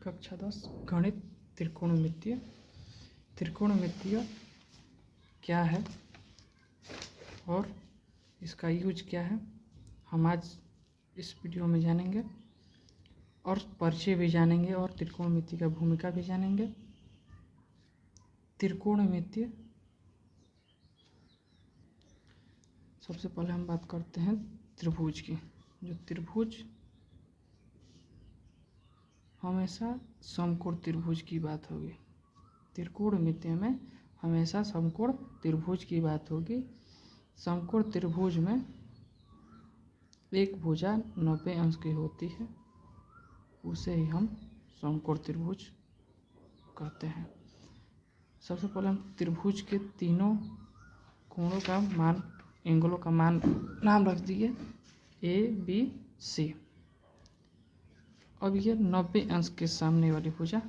कक्षा 10 गणित त्रिकोणमितीय। त्रिकोणमितीय क्या है और इसका यूज क्या है, हम आज इस वीडियो में जानेंगे और परिचय भी जानेंगे और त्रिकोणमिति का भूमिका भी जानेंगे। त्रिकोणमितीय, सबसे पहले हम बात करते हैं त्रिभुज की। जो त्रिभुज हमेशा समकोण त्रिभुज की बात होगी। त्रिकोणमितीय में हमेशा समकोण त्रिभुज की बात होगी। समकोण त्रिभुज में एक भुजा 90 अंश की होती है, उसे ही हम समकोण त्रिभुज कहते हैं। सबसे पहले हम त्रिभुज के तीनों कोणों का मान, एंगलों का मान नाम रख दिए ABC। अब ये 90 अंश के सामने वाली भुजा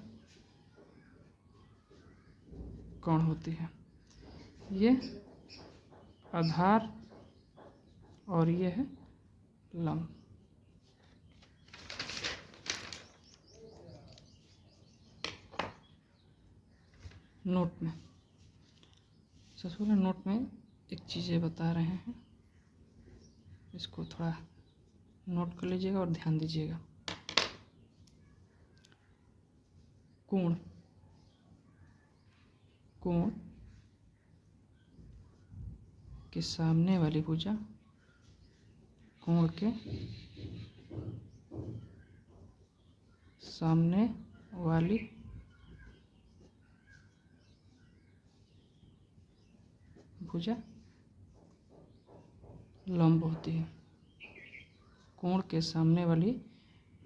कौन होती है? ये आधार और ये है लंब। नोट में सबसे पहले नोट में एक चीज़ें बता रहे हैं, इसको थोड़ा नोट कर लीजिएगा और ध्यान दीजिएगा। कोण, कोण के सामने वाली भुजा कोण के सामने वाली भुजा लंब होती है। कोण के सामने वाली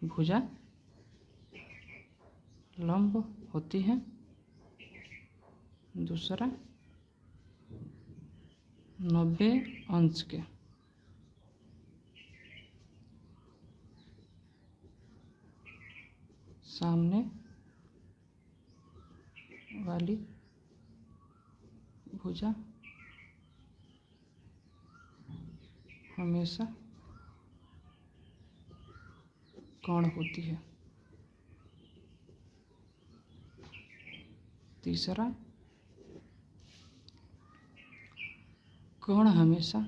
भुजा लंब होती है। दूसरा, 90 अंश के सामने वाली भुजा हमेशा कोण होती है। तीसरा, कोण हमेशा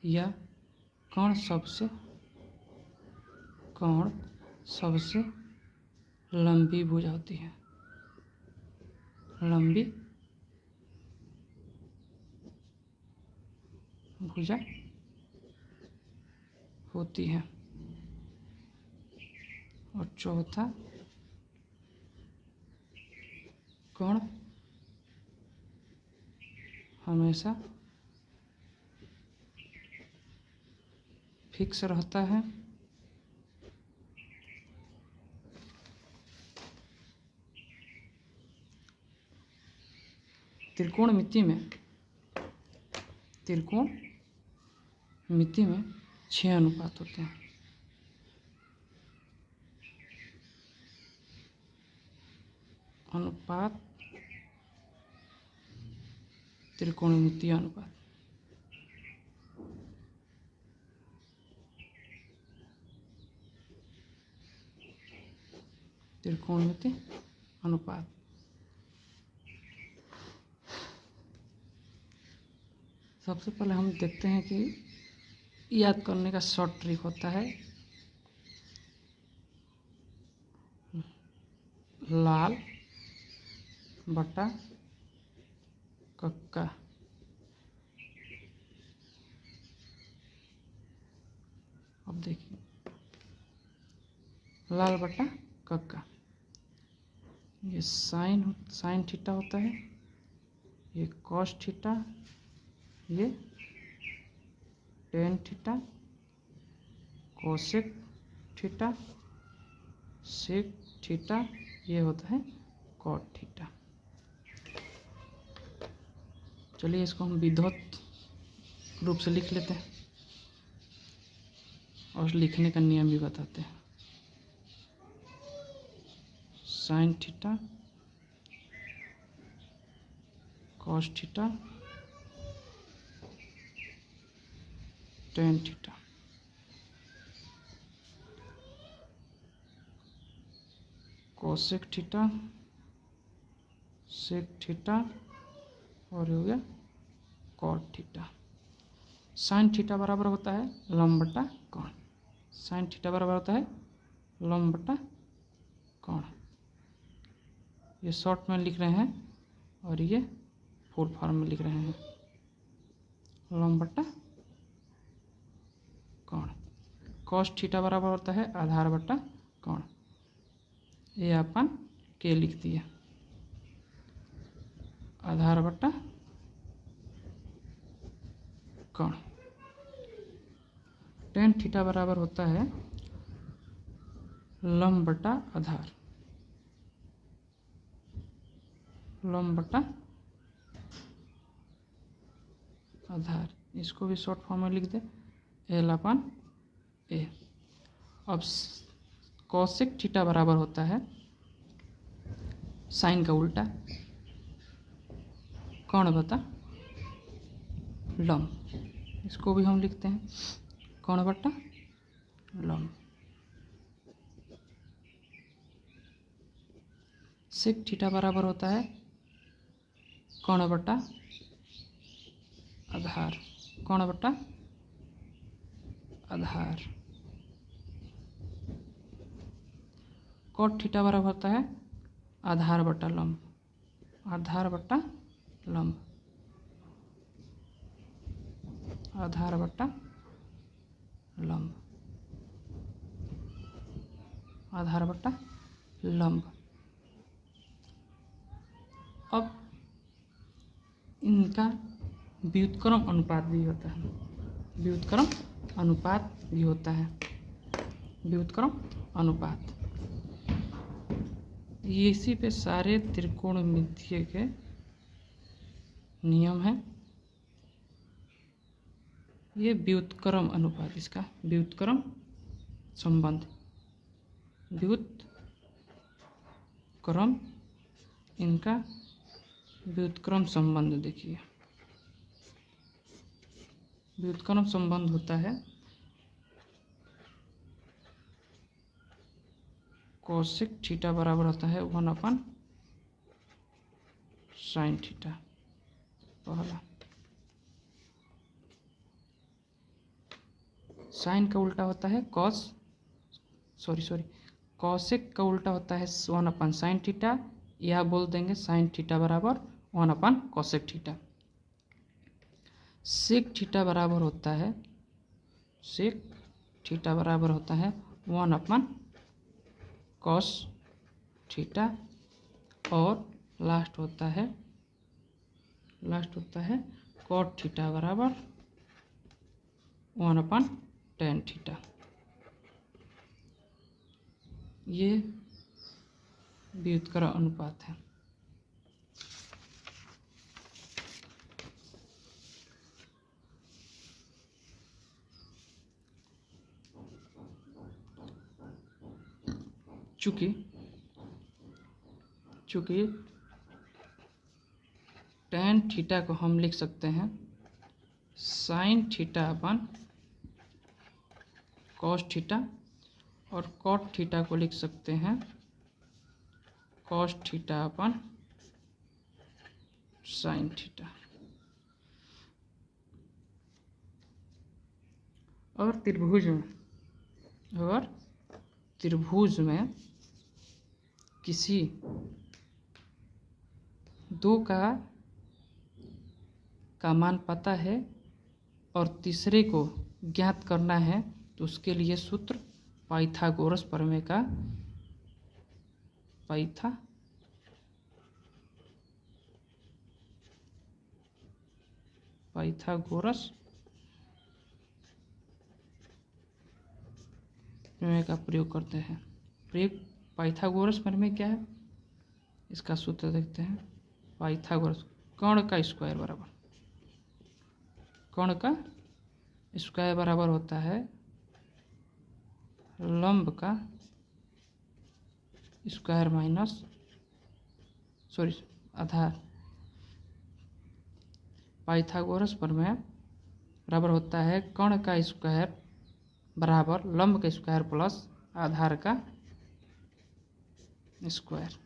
या कोण सबसे लंबी भुजा होती है। लंबी भुजा होती है। और चौथा, कोण हमेशा फिक्स रहता है। त्रिकोणमिति में 6 अनुपात होते हैं। अनुपात, त्रिकोणमितीय अनुपात। त्रिकोणमितीय अनुपात सबसे पहले हम देखते हैं कि याद करने का शॉर्ट ट्रिक होता है। लाल बटा कक्का। अब देखिए, लाल बटा कक्का, ये साइन थीटा होता है, ये कॉस थीटा, ये tan theta, cosec theta, sec theta, ये होता है कॉट थीटा। चलिए इसको हम विधिवत रूप से लिख लेते हैं और लिखने का नियम भी बताते हैं। Sin theta, cos theta, tan theta. Cosec theta, sec theta और हो गया कॉट थीटा। साइन थीटा बराबर होता है लंब बटा कोण। साइन थीटा बराबर होता है लंब बटा कोण। ये शॉर्ट में लिख रहे हैं और ये फुल फॉर्म में लिख रहे हैं, लंब बटा कोण। कॉस थीटा बराबर होता है आधार बटा कोण। ये अपन के लिख दिया, आधार बटा कोण। टेन थीटा बराबर होता है लंब बटा आधार, लंब बटा आधार। इसको भी शॉर्ट फॉर्म में लिख दे, एल अपन ए। अब कोसेक थीटा बराबर होता है साइन का उल्टा, कोण बटा लंब। इसको भी हम लिखते हैं कोण बटा लंब। सेक थीटा बराबर होता है कोण बटा आधार, कोण बटा आधार। कॉट थीटा बराबर होता है आधार बटा लंब, आधार बटा लंब, आधार बटा लंब, आधार बटा लंब। अब इनका व्युत्क्रम अनुपात भी होता है, व्युत्क्रम अनुपात भी होता है, व्युत्क्रम अनुपात। इसी पे सारे त्रिकोणमितीय के नियम हैं। ये व्युत्क्रम अनुपात, इसका व्युत्क्रम संबंध, व्युत्क्रम, इनका व्युत्क्रम संबंध देखिए। व्युत्क्रम संबंध होता है कोसेक थीटा बराबर होता है 1/sin थीटा। पहला साइन का उल्टा होता है कोसेक का उल्टा होता है 1/sin थीटा, या बोल देंगे साइन थीटा बराबर 1/कोसेक थीटा। सेक थीटा बराबर होता है, सेक थीटा बराबर होता है 1/cos थीटा, और लास्ट होता है कॉट थीटा बराबर 1/tan थीटा। ये व्युत्क्रम अनुपात है। चूँकि tan थीटा को हम लिख सकते हैं sin थीटा अपन cos थीटा, और cot थीटा को लिख सकते हैं cos थीटा अपन sin थीटा। और त्रिभुज में किसी दो का मान पता है और तीसरे को ज्ञात करना है, तो उसके लिए सूत्र पाइथागोरस प्रमेय का पाइथागोरस प्रमेय का प्रयोग करते हैं। पाइथागोरस प्रमेय क्या है, इसका सूत्र देखते हैं। पाइथागोरस, कोण का स्क्वायर बराबर, कोण का स्क्वायर बराबर होता है लंब का स्क्वायर माइनस आधार। पाइथागोरस प्रमेय बराबर होता है कोण का स्क्वायर बराबर लंब का स्क्वायर प्लस आधार का स्क्वायर।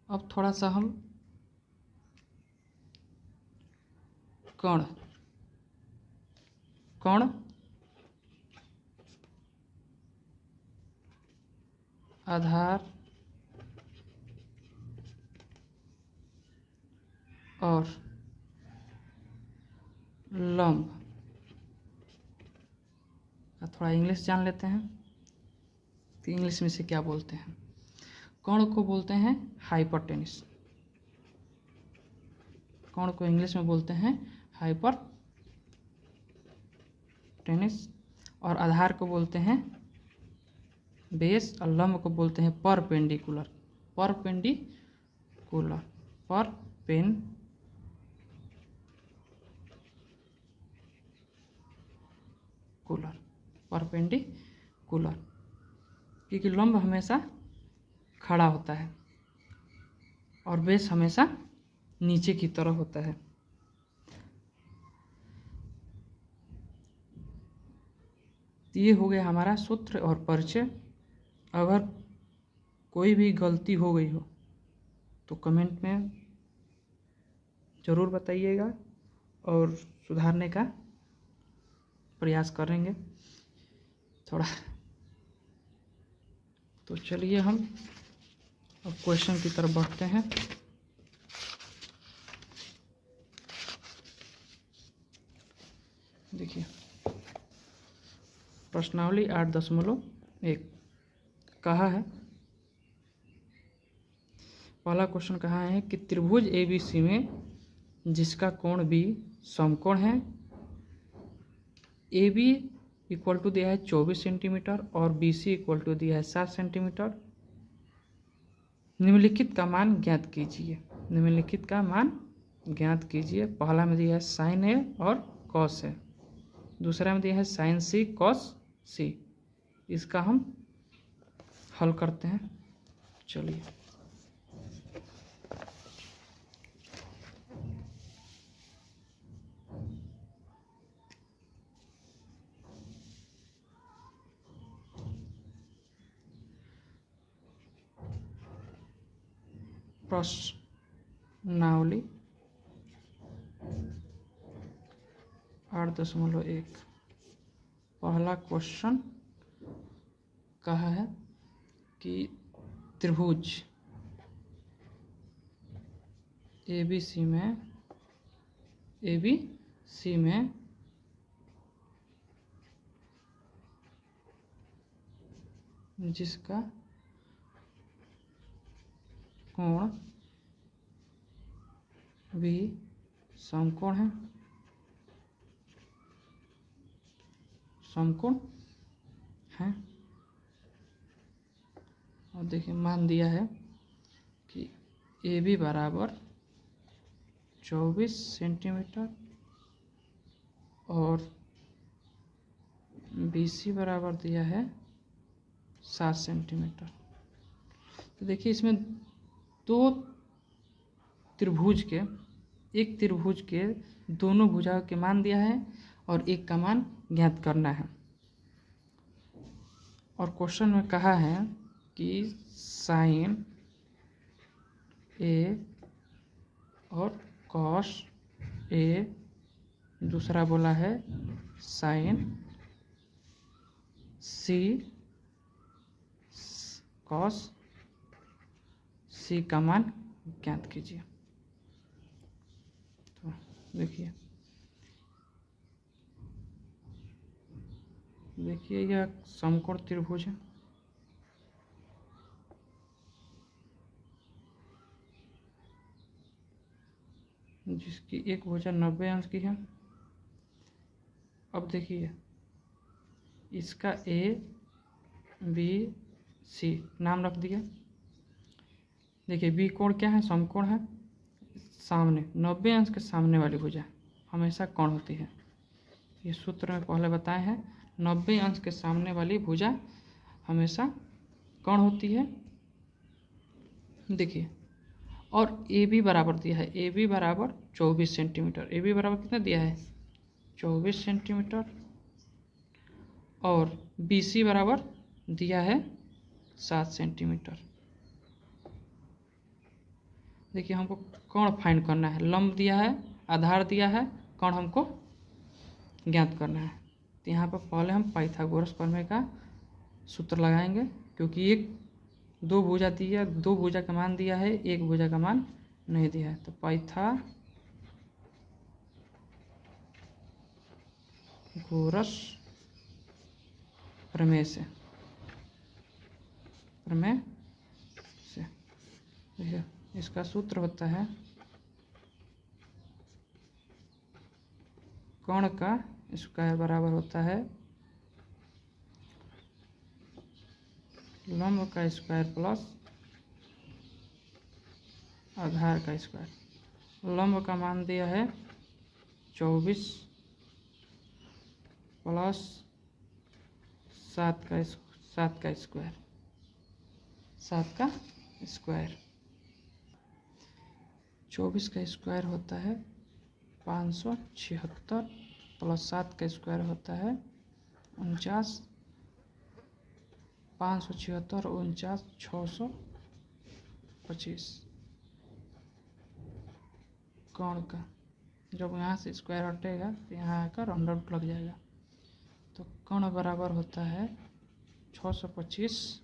अब थोड़ा सा हम कर्ण आधार और लंब का थोड़ा इंग्लिश जान लेते हैं। तो इंग्लिश में से क्या बोलते हैं? कर्ण को बोलते हैं हाइपरटेनिस। कर्ण को इंग्लिश में बोलते हैं हाइपरटेनिस, और आधार को बोलते हैं बेस, और लंब को बोलते हैं परपेंडिकुलर। परपेंडिकुलर, क्योंकि लंब हमेशा खड़ा होता है और बेस हमेशा नीचे की तरफ होता है। ये हो गया हमारा सूत्र और परिचय। अगर कोई भी गलती हो गई हो तो कमेंट में ज़रूर बताइएगा और सुधारने का प्रयास करेंगे थोड़ा। तो चलिए हम अब क्वेश्चन की तरफ बढ़ते हैं। देखिए प्रश्नावली 8.1 कहा है, पहला क्वेश्चन कहा है कि त्रिभुज ABC में जिसका कोण B समकोण है, AB इक्वल टू दिया है 24 सेंटीमीटर और BC इक्वल टू दिया है 7 सेंटीमीटर। निम्नलिखित का मान ज्ञात कीजिए। निम्नलिखित का मान ज्ञात कीजिए। पहला में दिया है साइन A और कॉस A, दूसरा में दिया है साइन C कॉस C। इसका हम हल करते हैं। चलिए प्रश्नावली 8.1 पहला क्वेश्चन कहा है कि त्रिभुज ABC में जिसका कोण B समकोण है, और देखिए मान दिया है कि AB बराबर 24 सेंटीमीटर और BC बराबर दिया है 7 सेंटीमीटर। तो देखिए इसमें दो त्रिभुज के, एक त्रिभुज के दोनों भुजाओं के मान दिया है और एक का मान ज्ञात करना है। और क्वेश्चन में कहा है कि साइन A और कॉस A, दूसरा बोला है साइन C कॉस C का मान ज्ञात कीजिए। तो देखिए यह समकोण त्रिभुज है। जिसकी एक भुजा 90 अंश की है। अब देखिए इसका A B C नाम रख दिया। देखिए B कोण क्या है? समकोण है। सामने 90 अंश के सामने वाली भुजा हमेशा कोण होती है। ये सूत्र में पहले बताए हैं, 90 अंश के सामने वाली भुजा हमेशा कोण होती है। देखिए और AB बराबर दिया है, AB बराबर 24 सेंटीमीटर। AB बराबर कितना दिया है? 24 सेंटीमीटर। और BC बराबर दिया है 7 सेंटीमीटर। देखिए हमको कोण फाइंड करना है, लंब दिया है, आधार दिया है, कोण हमको ज्ञात करना है। तो यहाँ पर पहले हम पाइथागोरस प्रमेय का सूत्र लगाएंगे, क्योंकि एक दो भुजा दिया, दो भुजा का मान दिया है, एक भुजा का मान नहीं दिया है। तो पाइथागोरस प्रमेय से देखिए इसका सूत्र होता है कोण का स्क्वायर बराबर होता है लंब का स्क्वायर प्लस आधार का स्क्वायर। लंब का मान दिया है 24 प्लस 7 का स्क्वायर, 7 का स्क्वायर। 24 का स्क्वायर होता है 576 प्लस 7 का स्क्वायर होता है 49, 576 49 625। कोण का जब यहाँ से स्क्वायर हटेगा तो यहाँ आकर राउंड आउट लग जाएगा। तो कोण बराबर होता है 625,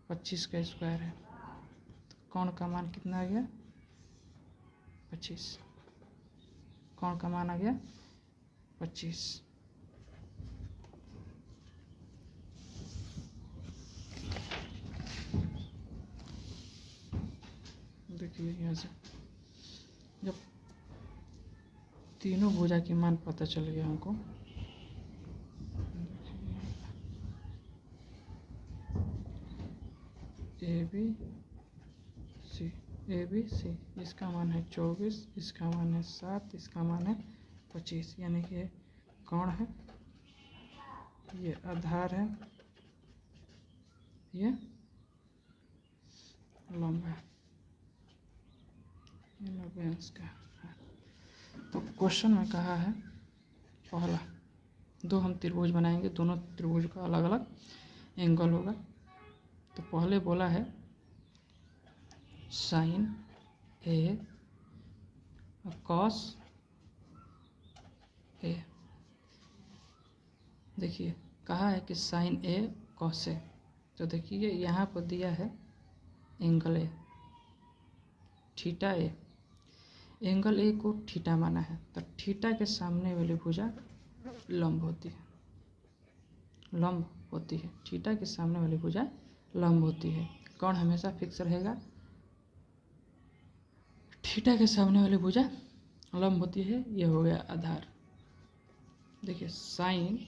25 का स्क्वायर है, तो कोण का मान कितना आ गया 25। कोण का मान आ गया 25। देखिए यहाँ से जब तीनों भुजा की मान पता चल गया हमको, ए बी सी, इसका मान है 24, इसका मान है 7, इसका मान है 25, यानी कि कोण है, ये आधार है, ये लंब है, ये 90 अंश का है। तो क्वेश्चन में कहा है पहला दो हम त्रिभुज बनाएंगे, दोनों त्रिभुज का अलग अलग एंगल होगा। तो पहले बोला है साइन ए कॉस ए। देखिए कहा है कि साइन ए कॉस ए, तो देखिए यहाँ पर दिया है angle A, theta A. Angle A को थीटा माना है, तो थीटा के सामने वाली भुजा लंब होती है, लंब होती है, थीटा के सामने वाली भुजा लंब होती है। कोण हमेशा फिक्स रहेगा, थीटा के सामने वाली भुजा लंब होती है। यह हो गया आधार। देखिए साइन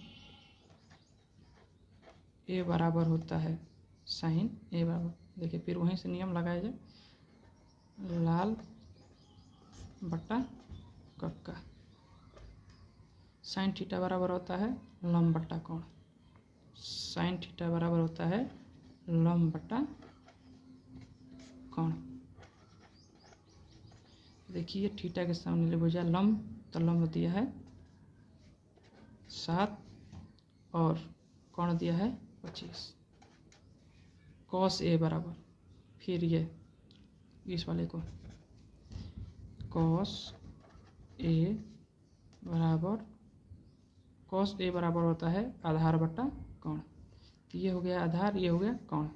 ए बराबर होता है, साइन ए बराबर, देखिए फिर वहीं से नियम लगाया जाए, लाल बट्टा कक्का। साइन थीटा बराबर होता है लंब बट्टा कोण, साइन थीटा बराबर होता है लंब बट्टा कोण। देखिए थीटा के सामने ले भुजा लंब, तो लंब दिया है 7 और कोण दिया है 25। कॉस ए बराबर, फिर ये इस वाले को कॉस ए बराबर, कॉस ए बराबर होता है आधार बट्टा कोण। तो ये हो गया आधार, ये हो गया कोण।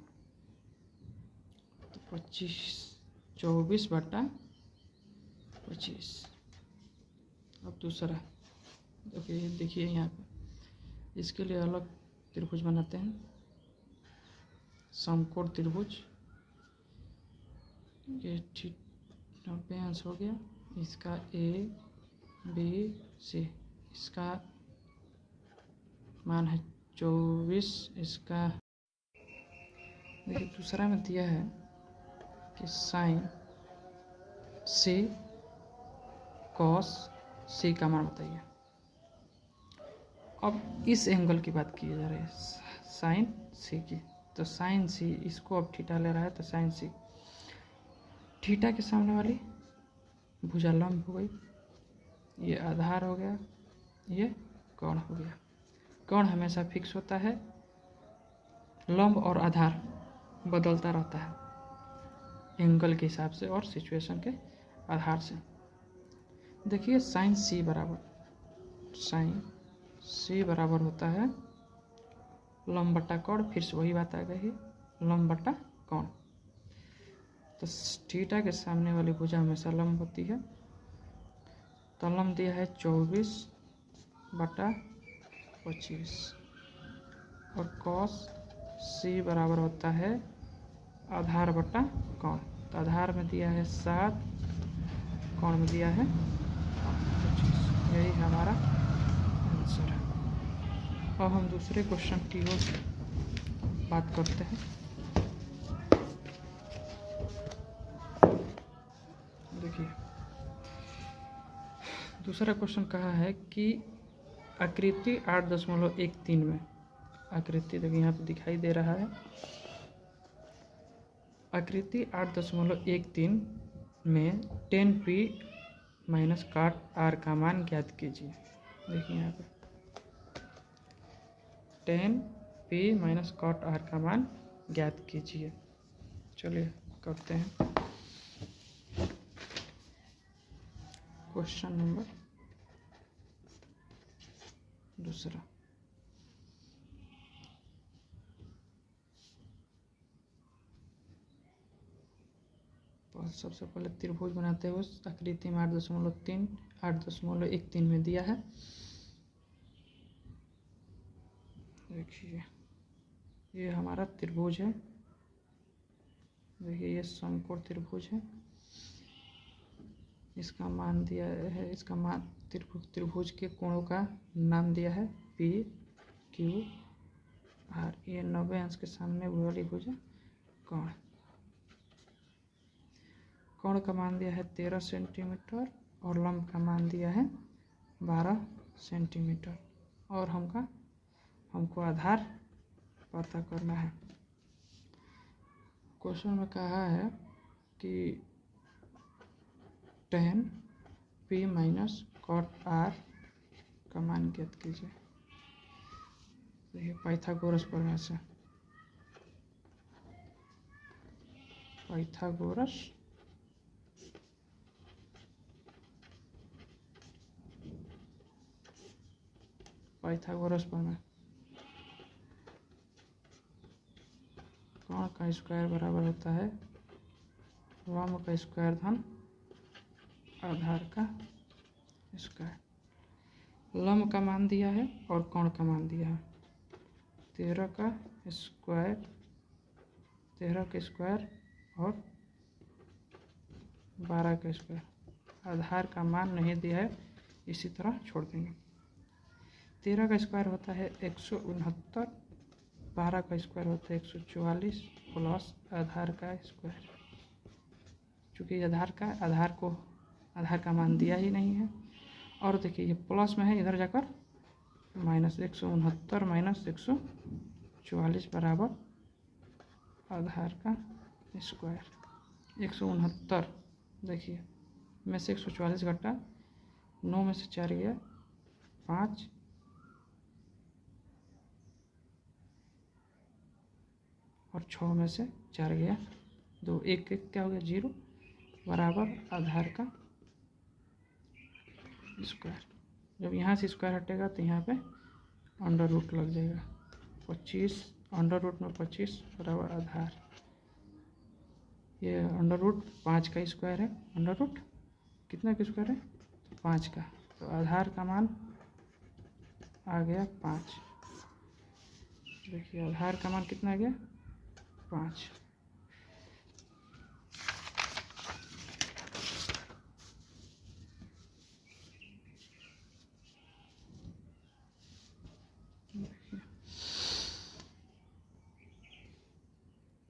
तो 24 बट्टा 25। अब दूसरा देखिए यहाँ पे इसके लिए अलग त्रिभुज बनाते हैं, समकोण त्रिभुज। ये 90 अंश हो गया, इसका ए बी सी, इसका मान है 24, इसका देखिए दूसरा में दिया है कि साइन सी कॉस सी का मान बताइए। अब इस एंगल की बात की जा रही है, साइन सी की। तो साइन सी, इसको अब थीटा ले रहा है, तो साइन सी, थीटा के सामने वाली भुजा लंब हो गई, ये आधार हो गया, ये कोण हो गया। कोण हमेशा फिक्स होता है, लंब और आधार बदलता रहता है एंगल के हिसाब से और सिचुएशन के आधार से। देखिए साइन सी बराबर होता है लंब बटा कोण, फिर से वही बात आ गई, लंब बटा कोण। तो थीटा के सामने वाली भुजा हमेशा लंब होती है, तो लंब दिया है 24/25 और कॉस सी बराबर होता है आधार बटा कोण। तो आधार में दिया है 7, कोण में दिया है 25। यही हमारा आंसर है। अब हम दूसरे क्वेश्चन की ओर बात करते हैं। देखिए दूसरा क्वेश्चन कहा है कि आकृति 8.13 में, आकृति देखिए यहाँ पे दिखाई दे रहा है, आकृति 8.13 में 10p माइनस cot r का मान ज्ञात कीजिए। देखिए यहाँ पे 10p माइनस cot r का मान ज्ञात कीजिए। चलिए करते हैं। क्वेश्चन नंबर दूसरा, सबसे पहले त्रिभुज बनाते हुए आकृति में 8.13 में दिया है। देखिए ये हमारा त्रिभुज है, देखिए ये समकोण त्रिभुज है, इसका मान दिया है, इसका मान त्रिभुज के कोणों का नाम दिया है P Q R। ये 90 अंश के सामने वाली भुजा कोण, कोण का मान दिया है 13 सेंटीमीटर और लंब का मान दिया है 12 सेंटीमीटर और हमको आधार पता करना है। क्वेश्चन में कहा है कि 10p माइनस cot r का मान ज्ञात कीजिए। देखिए पाइथागोरस प्रमेय से, पाइथागोरस प्रमेय, कोण का स्क्वायर बराबर होता है लंब का स्क्वायर धन आधार का स्क्वायर। लंब का मान दिया है और कोण का मान दिया है 13 का स्क्वायर और 12 का स्क्वायर। आधार का मान नहीं दिया है, इसी तरह छोड़ देंगे। 13 का स्क्वायर होता है 169, 12 का स्क्वायर होता है 144 प्लस आधार का स्क्वायर। चूँकि आधार का मान दिया ही नहीं है और देखिए ये प्लस में है, इधर जाकर माइनस 169 माइनस 144 बराबर आधार का स्क्वायर 169। देखिए में से 144 घटा, 9 में से 4 गया 5 और 6 में से 4 गया 2, 1 क्या हो गया 0 बराबर आधार का स्क्वायर। जब यहाँ से स्क्वायर हटेगा तो यहाँ पे अंडर रूट लग जाएगा, 25 अंडर रूट में 25 बराबर आधार। ये अंडर रूट 5 का स्क्वायर है, अंडर रूट कितना का स्क्वायर है 5 का, तो आधार का मान आ गया 5। देखिए आधार का मान कितना आ गया 5।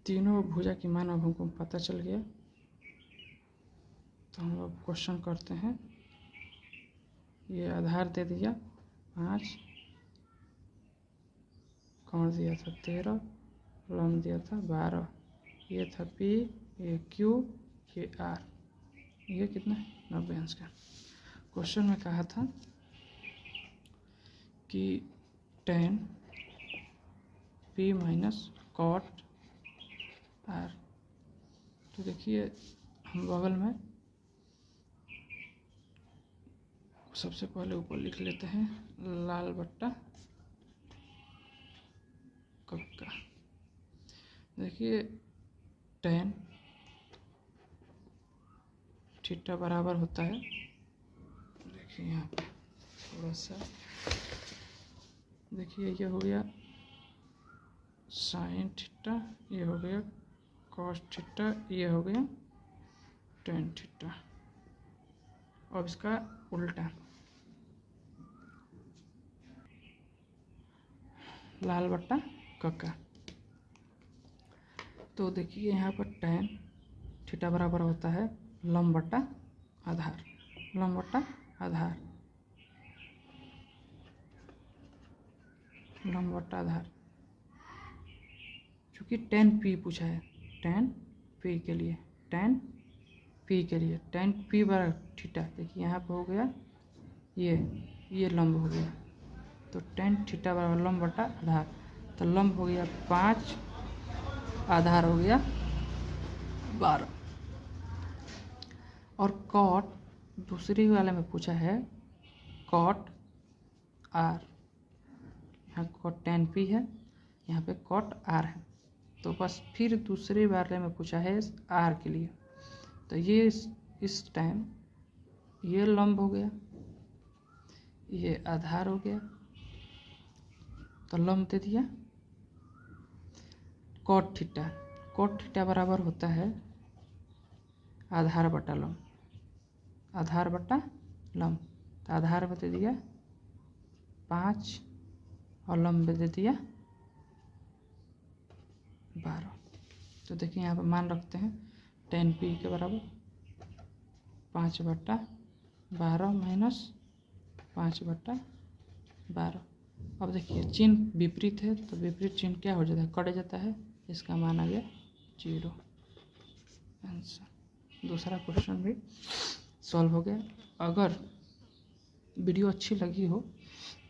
तीनों भुजा की मान अब हमको पता चल गया, तो हम लोग क्वेश्चन करते हैं। ये आधार दे दिया 5, कोण दिया था 13, लंब दिया था 12, ये था P, ये Q, ये R, ये कितना 90 अंश का। क्वेश्चन में कहा था कि tan P minus cot R. तो देखिए हम बगल में सबसे पहले ऊपर लिख लेते हैं लाल बट्टा कक्का। देखिए टेन थीटा बराबर होता है, देखिए यहाँ पे थोड़ा सा, देखिए ये हो गया साइन थीटा, ये हो गया कॉस थीटा, ये हो गया टेन थीटा। अब इसका उल्टा लाल बट्टा कक्का। तो देखिए यहाँ पर टेन थीटा बराबर होता है लंब बट्टा आधार, लंब बट्टा आधार, लंब बट्टा आधार। चूँकि टेन पी पूछा है, टेन पी के लिए, टेन पी के लिए टेन पी बराबर थीटा, देखिए यहाँ पर हो गया ये लंब हो गया, तो टेन थीटा बराबर लंब बटा आधार, तो लंब हो गया 5, आधार हो गया 12। और कॉट दूसरी वाले में पूछा है कॉट आर, यहाँ कॉट टेन पी है, यहाँ पे कॉट आर है, तो बस फिर दूसरे वाले में पूछा है आर के लिए, तो ये इस टाइम ये लंब हो गया, ये आधार हो गया, तो लंब दे दिया कॉट थीटा बराबर होता है आधार बटा लंब, आधार बटा लंब, तो आधार में दे दिया 5 और लंब में दे दिया 12। तो देखिए यहाँ पर मान रखते हैं टेन पी के बराबर 5/12 माइनस 5/12। अब देखिए चिन्ह विपरीत है, तो विपरीत चिन्ह क्या हो जाता है, कट जाता है, इसका मान आ गया 0। आंसर दूसरा क्वेश्चन भी सॉल्व हो गया। अगर वीडियो अच्छी लगी हो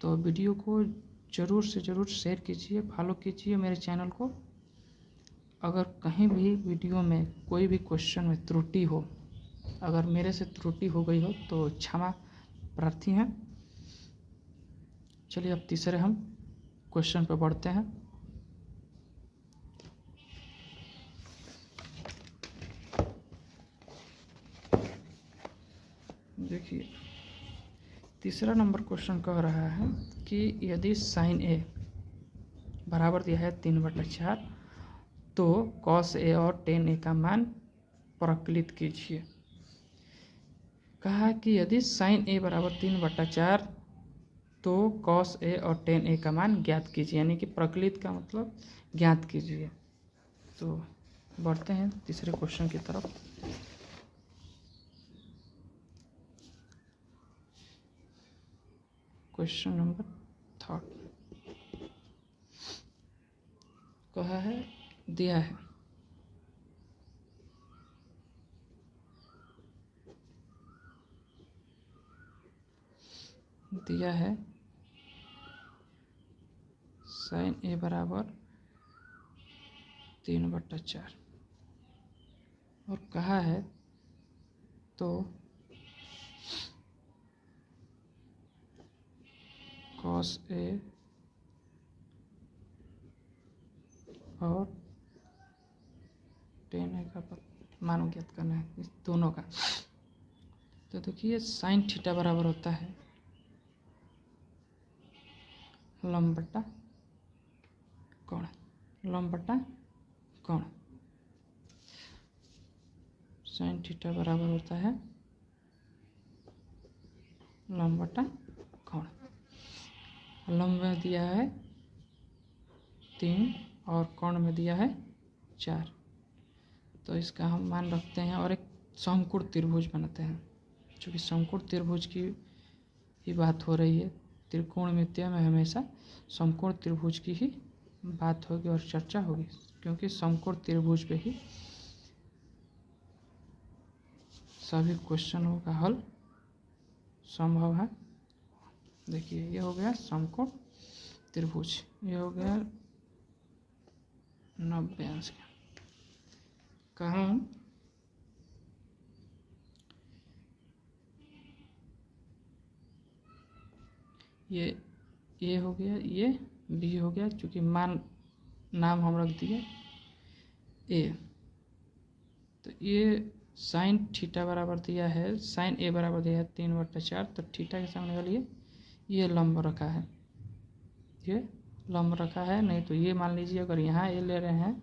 तो वीडियो को ज़रूर से ज़रूर शेयर कीजिए, फॉलो कीजिए मेरे चैनल को। अगर कहीं भी वीडियो में कोई भी क्वेश्चन में त्रुटि हो, अगर मेरे से त्रुटि हो गई हो तो क्षमा प्रार्थी हैं। चलिए अब तीसरे हम क्वेश्चन पर बढ़ते हैं। देखिए तीसरा नंबर क्वेश्चन कह रहा है कि यदि साइन ए बराबर दिया है 3/4 तो कॉस ए और टेन ए का मान प्रकलित कीजिए। कहा कि यदि साइन ए बराबर 3/4 तो कॉस ए और टेन ए का मान ज्ञात कीजिए, यानी कि प्रकलित का मतलब ज्ञात कीजिए। तो बढ़ते हैं तीसरे क्वेश्चन की तरफ। क्वेश्चन नंबर 3 कहा है, दिया है साइन ए बराबर 3/4 और कहा है तो कॉस ए और टेन ए का मान ज्ञात करना है, इस दोनों का। तो देखिए साइन थीटा बराबर होता है लंब बटा कोण, लंब बटा कोण। साइन थीटा बराबर होता है लंब बटा कोण। लंब में दिया है 3 और कोण में दिया है 4, तो इसका हम मान रखते हैं और एक समकोण त्रिभुज बनाते हैं। चूँकि समकोण त्रिभुज की ही बात हो रही है, त्रिकोणमितीय में हमेशा समकोण त्रिभुज की ही बात होगी और चर्चा होगी, क्योंकि समकोण त्रिभुज पे ही सभी क्वेश्चनों का हल संभव है। देखिए ये हो गया समकोण त्रिभुज, ये हो गया 90 अंश का। कहाँ ये हो गया, ये बी हो गया, क्योंकि मान नाम हम रख दिए ए। तो ये साइन थीटा बराबर दिया है, साइन ए बराबर दिया है 3/4। तो थीटा के सामने वाली ये लंब रखा है, ये लंब रखा है। नहीं तो ये मान लीजिए अगर यहाँ ए ले रहे हैं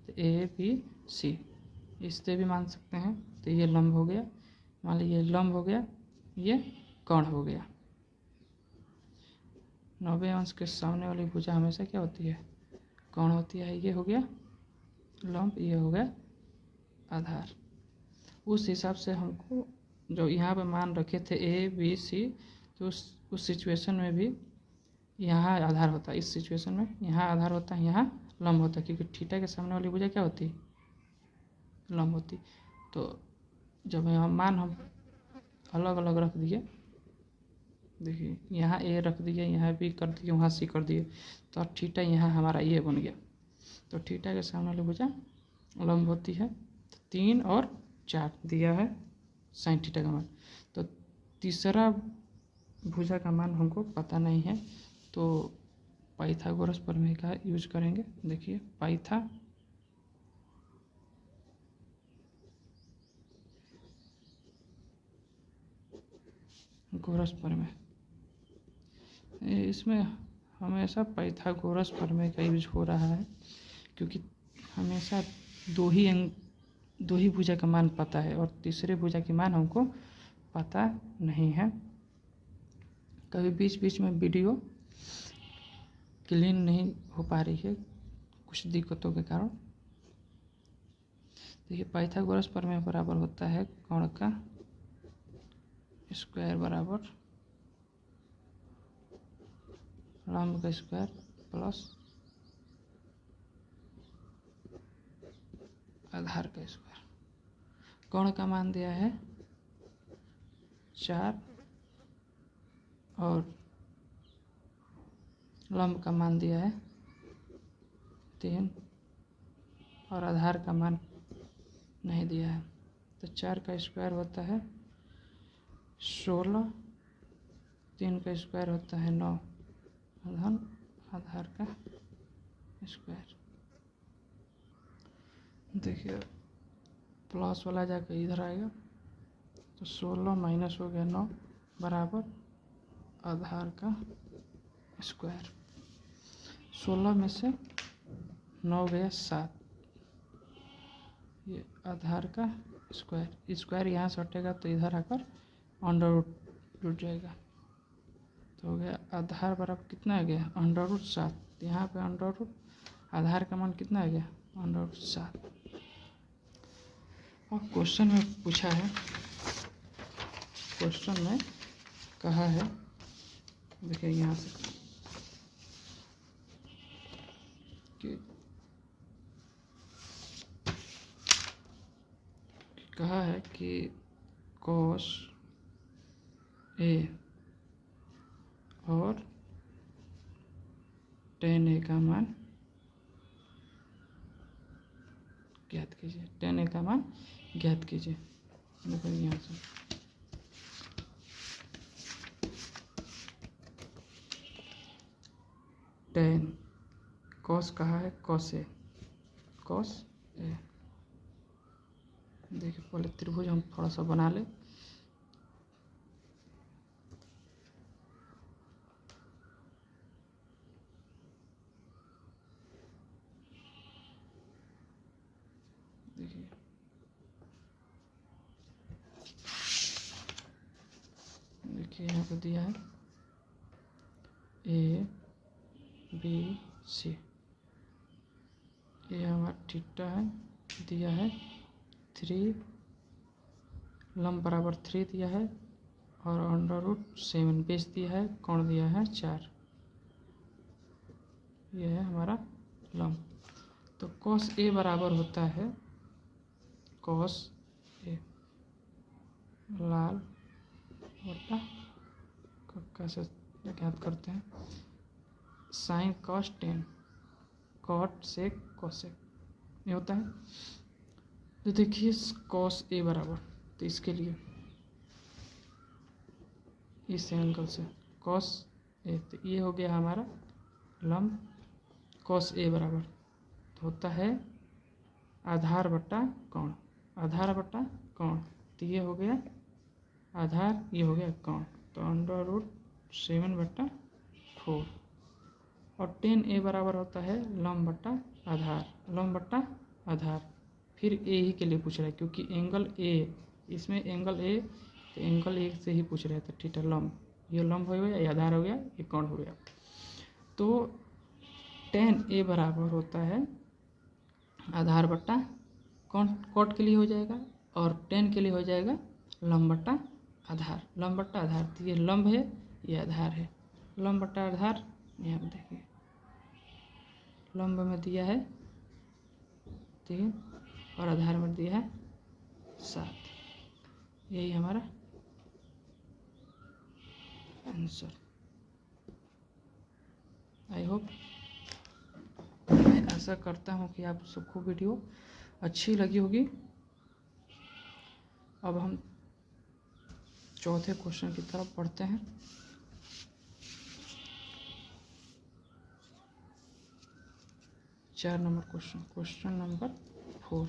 तो ए बी सी, इससे भी मान सकते हैं। तो ये लंब हो गया, मान लीजिए लंब हो गया, ये कोण हो गया। 90 अंश के सामने वाली भुजा हमेशा क्या होती है? कोण होती है। ये हो गया लंब, ये हो गया आधार। उस हिसाब से हमको जो यहाँ पे मान रखे थे ए बी सी, तो उस सिचुएशन में भी यहाँ आधार होता है, इस सिचुएशन में यहाँ आधार होता है, यहाँ लंब होता है, क्योंकि थीटा के सामने वाली भुजा क्या होती? लंब होती। तो जब यहाँ मान हम अलग अलग रख दिए, देखिए यहाँ ए रख दिए, यहाँ बी कर दिए, वहाँ सी कर दिए, तो अब थीटा यहाँ हमारा ये बन गया। तो थीटा के सामने वाली भुजा लंब होती है। तो 3 और 4 दिया है साइन थीटा का मान। तो तीसरा भुजा का मान हमको पता नहीं है, तो पाइथागोरस प्रमेय का यूज करेंगे। देखिए पाइथागोरस प्रमेय, इसमें हमेशा पाइथागोरस प्रमेय का यूज हो रहा है, क्योंकि हमेशा दो ही भुजा का मान पता है और तीसरे भुजा की मान हमको पता नहीं है। कभी बीच बीच में वीडियो क्लीन नहीं हो पा रही है कुछ दिक्कतों के कारण। देखिए पाइथागोरस प्रमेय बराबर होता है कोण का स्क्वायर बराबर लंब का स्क्वायर प्लस आधार का स्क्वायर। कोण का मान दिया है 4 और लंब का मान दिया है 3 और आधार का मान नहीं दिया है। तो 4 का स्क्वायर होता है 16, 3 का स्क्वायर होता है 9, धन आधार का स्क्वायर। देखिए प्लस वाला जाकर इधर आएगा, तो 16 माइनस हो गया 9 बराबर आधार का स्क्वायर। 16 में से 9 गया 7, ये आधार का स्क्वायर। स्क्वायर यहाँ से हटेगा तो इधर आकर अंडर रूट जुड़ जाएगा। तो हो गया आधार बराबर कितना आ गया? Under root 7। यहाँ पे अंडर रूट आधार का मान कितना आ गया? Under root 7। और क्वेश्चन में पूछा है, क्वेश्चन में कहा है, देखिए यहाँ से कि कहा है कि cos A और tan A का मान ज्ञात कीजिए। tan A का मान ज्ञात कीजिए। देखो यहाँ से tan cos कहा है cos A, देखिए पहले त्रिभुज हम थोड़ा सा बना ले। देखिए यहाँ पे दिया है A B C, ये हमारा थीटा है, दिया है 3, लंब बराबर 3 दिया है और अंडर रूट 7 बेस दिया है, कोण दिया है 4। यह है हमारा लंब। तो cos A बराबर होता है cos A लाल बटा कक्का से ज्ञात करते हैं sin cos tan, cot sec cosec, ये होता है। तो देखिए कॉस ए बराबर, तो इसके लिए इस एंगल से कॉस ए, तो ये हो गया हमारा लंब कॉस ए बराबर, तो होता है आधार बट्टा कोण, आधार बट्टा कोण, तो ये हो गया आधार, ये हो गया कोण, तो √7/4। और tan a बराबर होता है लंब बट्टा आधार, लंब बट्टा आधार। फिर ए ही के लिए पूछ रहा है क्योंकि एंगल ए, इसमें एंगल ए, तो एंगल ए से ही पूछ रहे थे। ठीक है, लंब, ये लंब हो गया, ये आधार हो गया, ये कोण हो गया। तो tan a बराबर होता है आधार बट्टा कोण, कोट के लिए हो जाएगा, और tan के लिए हो जाएगा लंब बट्टा आधार, लंब बट्टा आधार। तो ये लंब है, ये आधार है, लंब बट्टा आधार। यहाँ पे देखिए लंब में दिया है 3 और आधार में दिया है 7। यही हमारा आंसर। आई होप, मैं ऐसा करता हूँ कि आप सबको वीडियो अच्छी लगी होगी। अब हम चौथे क्वेश्चन की तरफ बढ़ते हैं। चार नंबर क्वेश्चन, क्वेश्चन नंबर 4।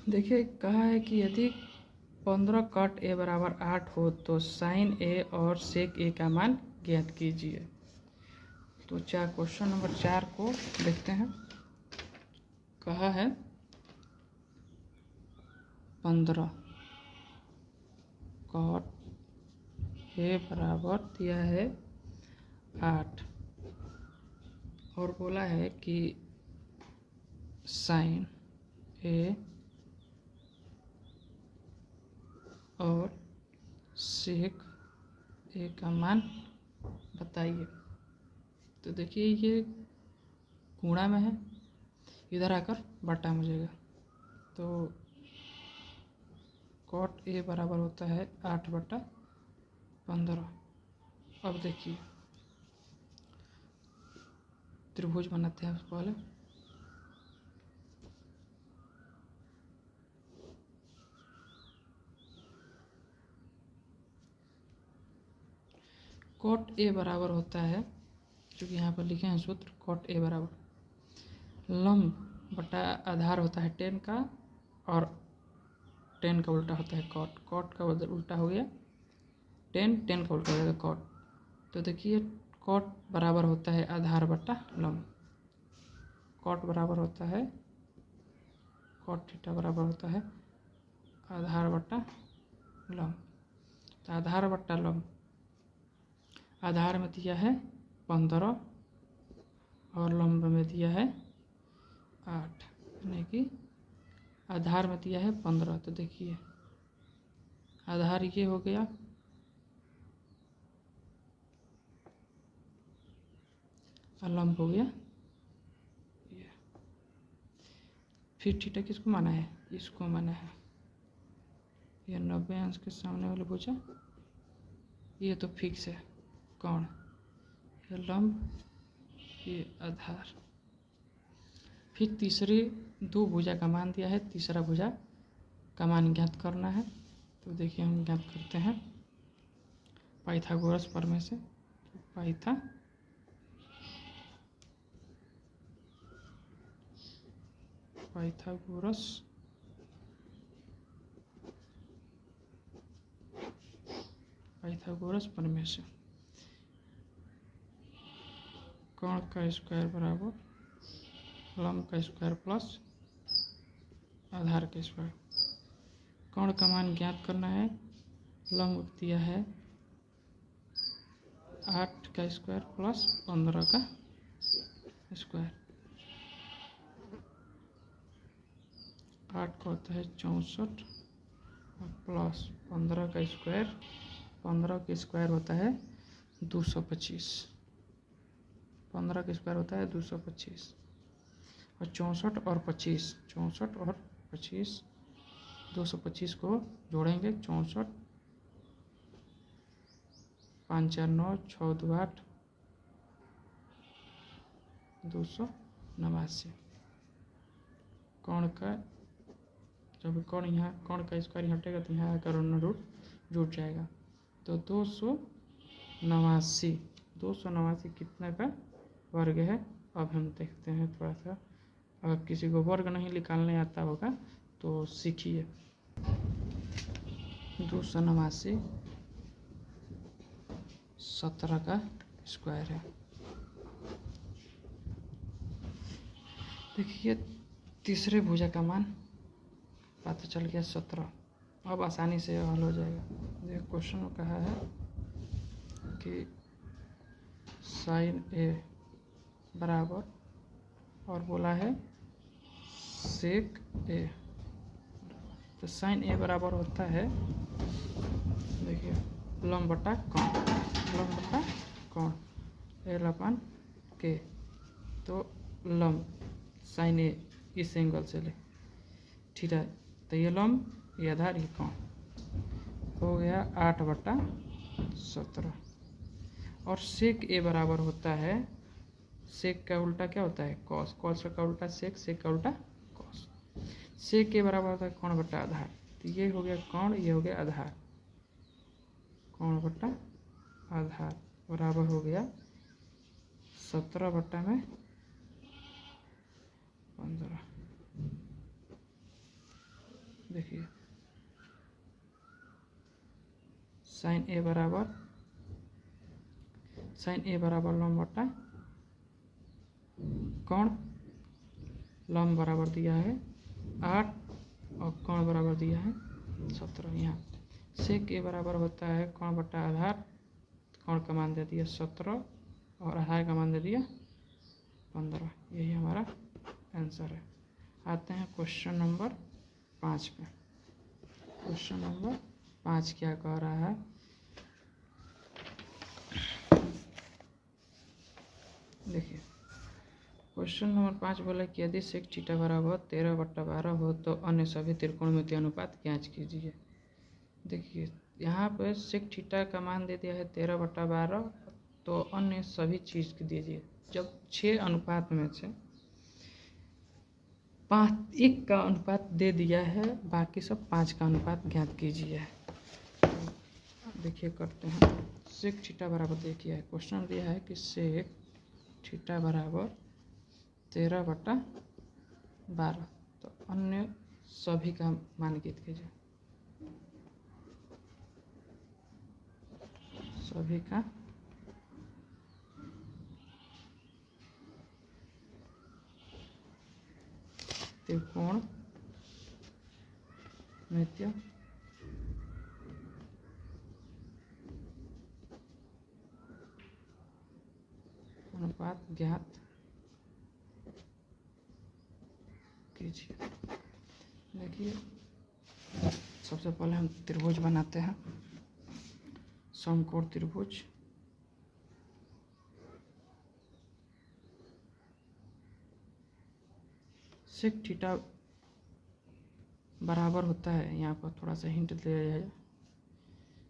देखिए कहा है कि यदि 15 cot a बराबर 8 हो तो साइन a और सेक a का मान ज्ञात कीजिए। तो क्वेश्चन नंबर 4 को देखते हैं। कहा है 15 cot a बराबर दिया है 8 और बोला है कि साइन a और सेक ए का मान बताइए। तो देखिए ये गुणा में है, इधर आकर बटा हो जाएगा। तो कॉट ए बराबर होता है 8/15। अब देखिए त्रिभुज बनाते हैं पहले। कॉट ए बराबर होता है, क्योंकि यहाँ पर लिखे हैं सूत्र, कॉट ए बराबर लंब बटा आधार होता है tan का, और tan का उल्टा होता है कॉट, कॉट का उल्टा हो गया tan, tan का उल्टा हो जाएगा कॉट। तो देखिए कॉट बराबर होता है आधार बटा लंब, कॉट बराबर होता है, कॉट थीटा बराबर होता है आधार बटा लंब। तो आधार बटा लंब, आधार में दिया है 15 और लंब में दिया है 8, यानी कि आधार में दिया है 15। तो देखिए आधार ये हो गया, और लंब हो गया ये। फिर थीटा किसको माना है, इसको माना है। ये 90 अंश के सामने वाले भुजा, ये तो फिक्स है कोण, ये लंब, ये आधार। फिर तीसरी 2 भुजा का मान दिया है, तीसरा भुजा का मान ज्ञात करना है। तो देखिए हम ज्ञात करते हैं पाइथागोरस प्रमेय से। पाइथागोरस प्रमेय से कोण का स्क्वायर बराबर लंब का स्क्वायर प्लस आधार का स्क्वायर। कोण का मान ज्ञात करना है, लंब दिया है 8 का स्क्वायर प्लस 15 का स्क्वायर। 8 का होता है 64 और प्लस 15 का स्क्वायर, 15 का स्क्वायर होता है 225, 15 का स्क्वायर होता है 225, और 64 और 25, 64 और 25 225 को जोड़ेंगे 64, 5 4 9, 6 2 8, 289। कौन का जब कौन यहाँ कौन का स्क्वायर हटेगा तो यहाँ आकर रूट जुड़ जाएगा। तो 289 कितने का वर्ग है। अब हम देखते हैं थोड़ा सा, अगर किसी को वर्ग नहीं निकालने आता होगा तो सीखिए। 289 17 का स्क्वायर है। देखिए तीसरे भुजा का मान पता चल गया 17। अब आसानी से हल हो जाएगा। ये क्वेश्चन में कहा है कि साइन ए बराबर और बोला है सेक ए। तो साइन ए बराबर होता है, देखिए लंब बटा कौन एल अपन के। तो लंब साइन ए इस एंगल से ले, ठीक है। तो ये लंब, ये आधार, ये कौन हो गया 8/17। और सेक ए बराबर होता है, सेक का उल्टा क्या होता है कॉस, कॉस का उल्टा सेक, सेक का उल्टा कॉस। सेक ए बराबर होता है कौन बटा आधार। तो ये हो गया कौन, ये हो गया आधार, कौन बटा आधार बराबर हो गया 17/15। देखिए साइन ए बराबर लंब बटा कौन, लंब बराबर दिया है 8 और कौन बराबर दिया है 17। यहाँ सेक ए बराबर होता है कौन बटा आधार, कौन का मान दे दिया 17 और आधार का मान दे दिया 15। यही हमारा आंसर है। आते हैं क्वेश्चन नंबर 5 पे। क्वेश्चन नंबर 5 क्या कह रहा है, देखिए क्वेश्चन नंबर 5 बोला कि यदि सेक थीटा बराबर 13/12 हो तो अन्य सभी त्रिकोणमितीय अनुपात जांच कीजिए। देखिए यहाँ पे सेक थीटा का मान दे दिया है 13/12, तो अन्य सभी चीज़ की दीजिए। जब 6 अनुपात में से 1 का अनुपात दे दिया है, बाकी सब 5 का अनुपात ज्ञात कीजिए। देखिए करते हैं। सेक थीटा बराबर देखिए क्वेश्चन दिया है कि सेक थीटा बराबर 13/12, तो अन्य सभी का मान ज्ञात कीजिए। सभी का त्रिकोणमितीय अनुपात ज्ञात कीजिए। देखिए सबसे पहले हम त्रिभुज बनाते हैं, समकोण त्रिभुज। सेक थीटा बराबर होता है, यहाँ पर थोड़ा सा हिंट दिया जाए।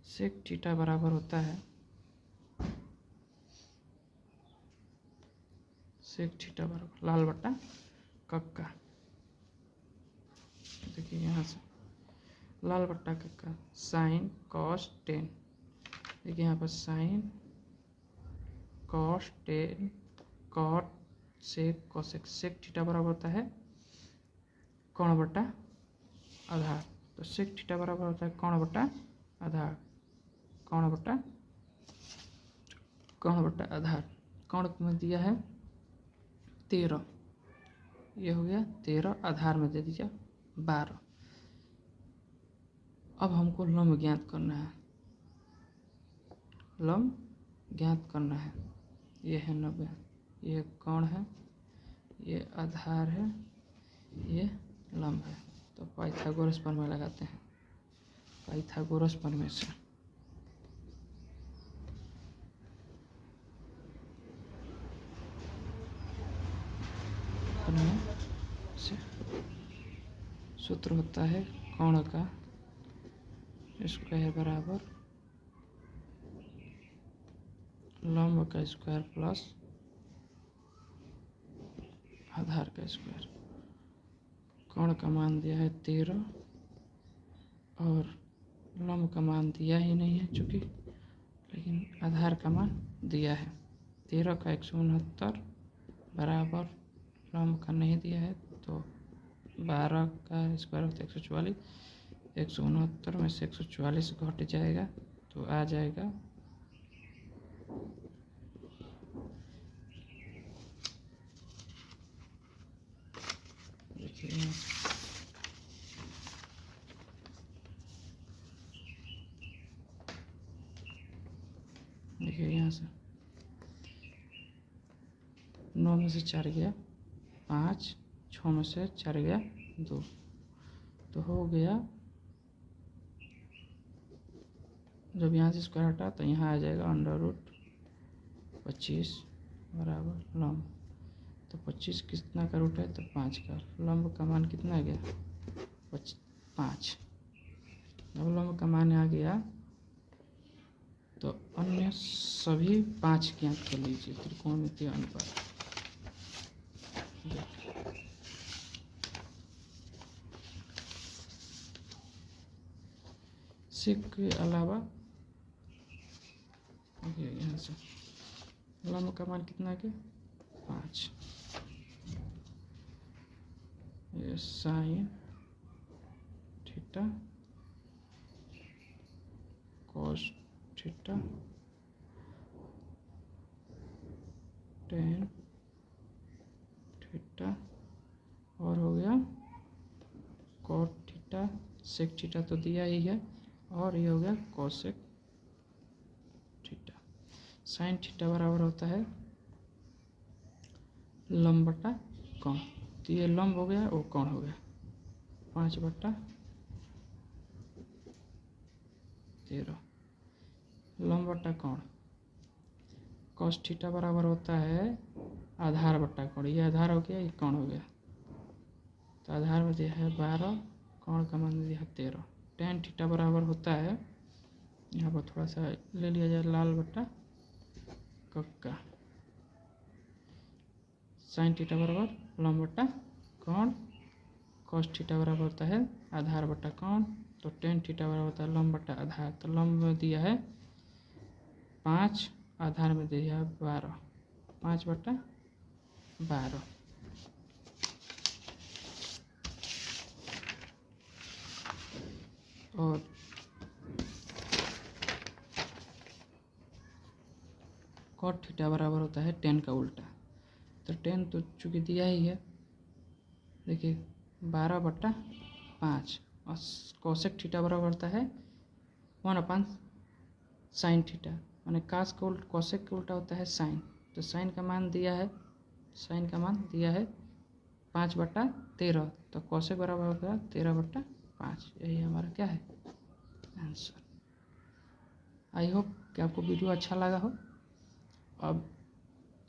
सेक थीटा बराबर होता है, सेक थीटा बराबर लाल बट्टा कक्का। देखिए यहाँ से लाल बट्टा कक्का साइन कॉस टेन। देखिए यहाँ पर sin cos tan cot sec cosec. Sec theta बराबर होता है कौन बट्टा आधार। तो सेक थीटा बराबर होता है कौन बट्टा आधार, कौन बट्टा आधार। कौन में दिया है 13, ये हो गया 13, आधार में दे दीजिए 12। अब हमको लंब ज्ञात करना है, लंब ज्ञात करना है। ये है 90, ये कौन है, ये आधार है, ये लंब है। तो पाइथागोरस प्रमेय लगाते हैं, पाइथागोरस प्रमेय से। सूत्र होता है कोण का स्क्वायर बराबर लंब का स्क्वायर प्लस आधार का स्क्वायर। कोण का मान दिया है 13 और लंब का मान दिया ही नहीं है चूँकि, लेकिन आधार का मान दिया है 13 का 169 बराबर लंब का नहीं दिया है तो 12 का स्क्वायर होता है 144। 169 में से 144 घट जाएगा तो आ जाएगा देखिए यहाँ से 9 में से 4 गया 5, 6 में से 4 गया 2, तो हो गया। जब यहाँ से स्क्वायर हटा तो यहाँ आ जाएगा √25 बराबर लंब। तो 25 कितना का रूट है तो 5 का। लंब का मान कितना आ गया 5। जब लंब का मान आ गया तो अन्य सभी 5 ज्ञात कर लीजिए त्रिकोणमितीय अनुपात। सेक के अलावा यहाँ से लंब का मान कितना है 5। ये sign theta cos theta tan theta और हो गया कॉट थीटा। सेक थीटा तो दिया ही है और ये हो गया कोसेक थीटा। साइन थीटा बराबर होता है लंब बटा कोण। तो ये लंब हो गया वो कोण हो गया 5/13 लंब बटा कोण। कॉस थीटा बराबर होता है आधार बटा कोण। ये आधार हो गया ये कोण हो गया। तो आधार में दिया है 12, कोण का मान दिया है 13। टेन थीटा बराबर होता है, यहाँ पर थोड़ा सा ले लिया जाए लाल बटा कक्का। साइन थीटा बराबर लंब बटा कोण। कॉस थीटा बराबर होता है आधार बटा कोण। तो टेन थीटा बराबर होता है लंब बटा आधार। तो लंब में दिया है 5, आधार में दिया है 12, 5/12। और कॉट थीटा बराबर होता है टेन का उल्टा। तो टेन तो चूँकि दिया ही है, देखिए 12/5 और कोसेक थीटा बराबर होता है 1/sin थीटा। माने कास का उल्टा कोसेक का उल्टा होता है साइन। तो साइन का मान दिया है 5/13। तो कोसेक बराबर होगा 13/5। यही हमारा क्या है आंसर। आई होप कि आपको वीडियो अच्छा लगा हो। अब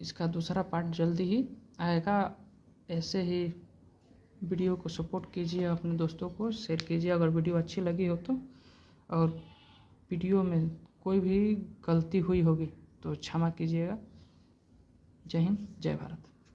इसका दूसरा पार्ट जल्दी ही आएगा। ऐसे ही वीडियो को सपोर्ट कीजिए, अपने दोस्तों को शेयर कीजिए अगर वीडियो अच्छी लगी हो तो। और वीडियो में कोई भी गलती हुई होगी तो क्षमा कीजिएगा। जय हिंद, जय भारत।